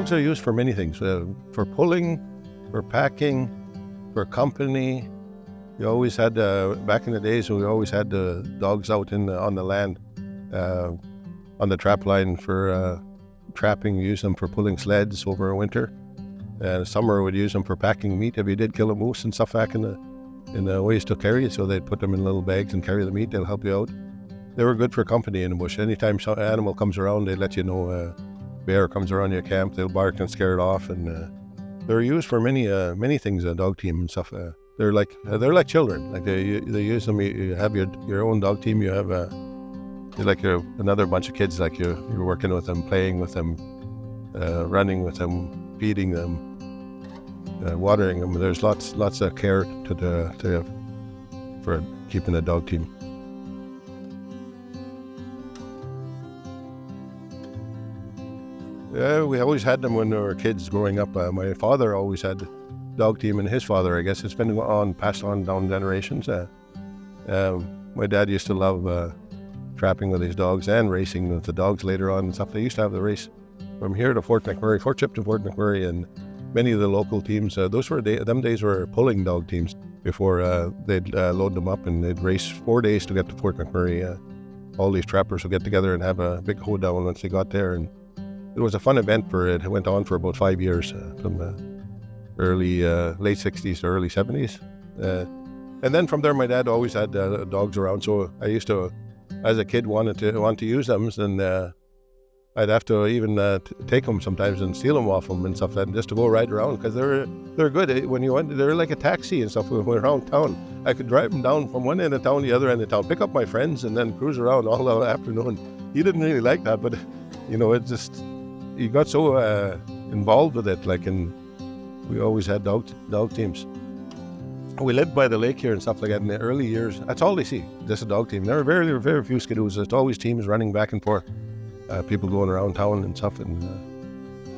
Dogs are used for many things, for pulling, for packing, for company. You always had, back in the days, we always had the dogs out on the land, on the trap line for trapping. We used them for pulling sleds over winter. Summer we'd use them for packing meat. If you did kill a moose and stuff back in the ways to carry, so they'd put them in little bags and carry the meat. They'll help you out. They were good for company in the bush. Anytime some animal comes around, they let you know. Bear comes around your camp, they'll bark and scare it off. And they're used for many things. A dog team and stuff. They're like children. Like they use them. You have your own dog team. You have another bunch of kids. Like you're working with them, playing with them, running with them, feeding them, watering them. There's lots of care for keeping a dog team. Yeah, we always had them when we were kids growing up. My father always had a dog team, and his father, I guess, it's been passed on down generations. My dad used to love trapping with his dogs and racing with the dogs later on and stuff. They used to have the race from here to Fort McMurray, Fort Chip to Fort McMurray, and many of the local teams. Them days were pulling dog teams before they'd load them up, and they'd race 4 days to get to Fort McMurray. All these trappers would get together and have a big hoedown once they got there, and it was a fun event for it. It went on for about 5 years, from the late 60s to early 70s. And then from there, my dad always had dogs around. So I used to, as a kid, want to use them. And I'd have to even take them sometimes and steal them off them and stuff like that, just to go ride around, because they're good. When you went, they're like a taxi and stuff around town. I could drive them down from one end of town to the other end of town, pick up my friends, and then cruise around all the afternoon. He didn't really like that, but it just... He got so involved with it, and we always had dog teams. We lived by the lake here and stuff like that in the early years. That's all they see, just a dog team. There are very, very few skidoos. It's always teams running back and forth, people going around town and stuff. And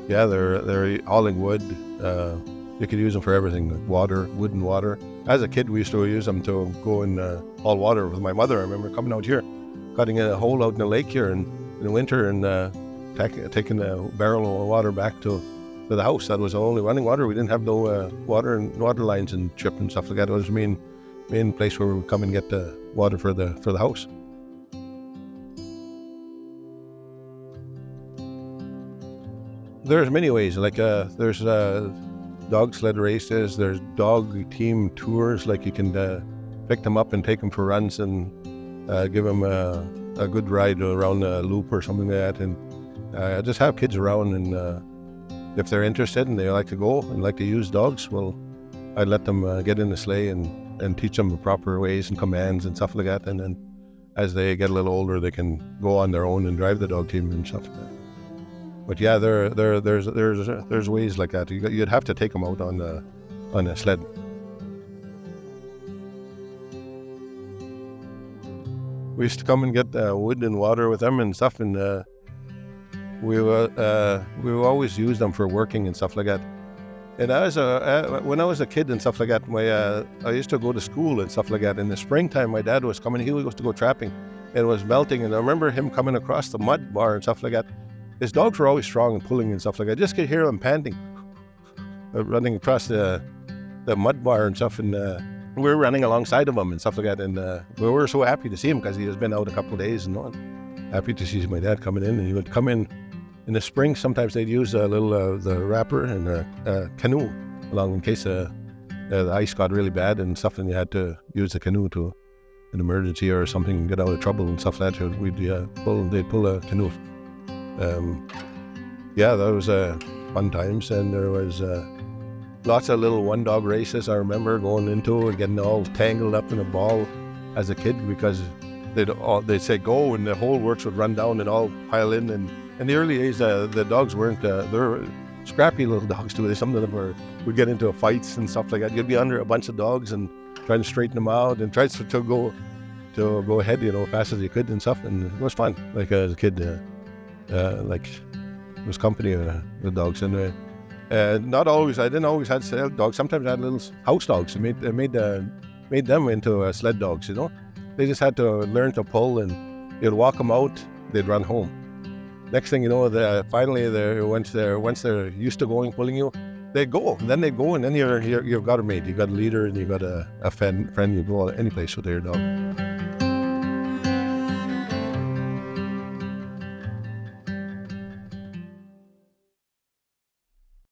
they're hauling wood. You could use them for everything, like wood and water. As a kid, we used to use them to go and haul water with my mother. I remember coming out here, cutting a hole out in the lake here in the winter, and taking a barrel of water back to the house. That was the only running water. We didn't have no water lines and chip and stuff like that. It was the main place where we would come and get the water for the house. There's many ways. There's dog sled races. There's dog team tours. Like you can pick them up and take them for runs and give them a good ride around a loop or something like that. And just have kids around, and if they're interested and they like to go and like to use dogs, well, I'd let them get in the sleigh and teach them the proper ways and commands and stuff like that. And then as they get a little older, they can go on their own and drive the dog team and stuff like that. But yeah, there's ways like that. You'd have to take them out on a sled. We used to come and get wood and water with them and stuff, and we would always use them for working and stuff like that. And when I was a kid and stuff like that, I used to go to school and stuff like that. In the springtime, my dad was coming. He was to go trapping, and it was melting. And I remember him coming across the mud bar and stuff like that. His dogs were always strong and pulling and stuff like that. I just could hear him panting, running across the mud bar and stuff. And we were running alongside of him and stuff like that. And we were so happy to see him, because he has been out a couple of days and on. Happy to see my dad coming in, and he would come in the spring. Sometimes they'd use a little the wrapper and a canoe along in case the ice got really bad and stuff, and you had to use the canoe to an emergency or something, get out of trouble and stuff like that. They'd pull a canoe. That was fun times, and there was lots of little one dog races I remember going into and getting all tangled up in a ball as a kid, because they'd say go, and the whole works would run down and all pile in. And in the early days, the dogs weren't, they were scrappy little dogs too. Some of them would get into fights and stuff like that. You'd be under a bunch of dogs and trying to straighten them out and try to go ahead, fast as you could and stuff. And it was fun. Like as a kid, it was company with dogs. And not always, I didn't always have sled dogs. Sometimes I had little house dogs. I made them into sled dogs, They just had to learn to pull, and you'd walk them out, they'd run home. next thing you know, finally once they're used to going pulling you, they go. Then they go, and then you've got a mate, you've got a leader, and you've got a friend. You go any place with your dog.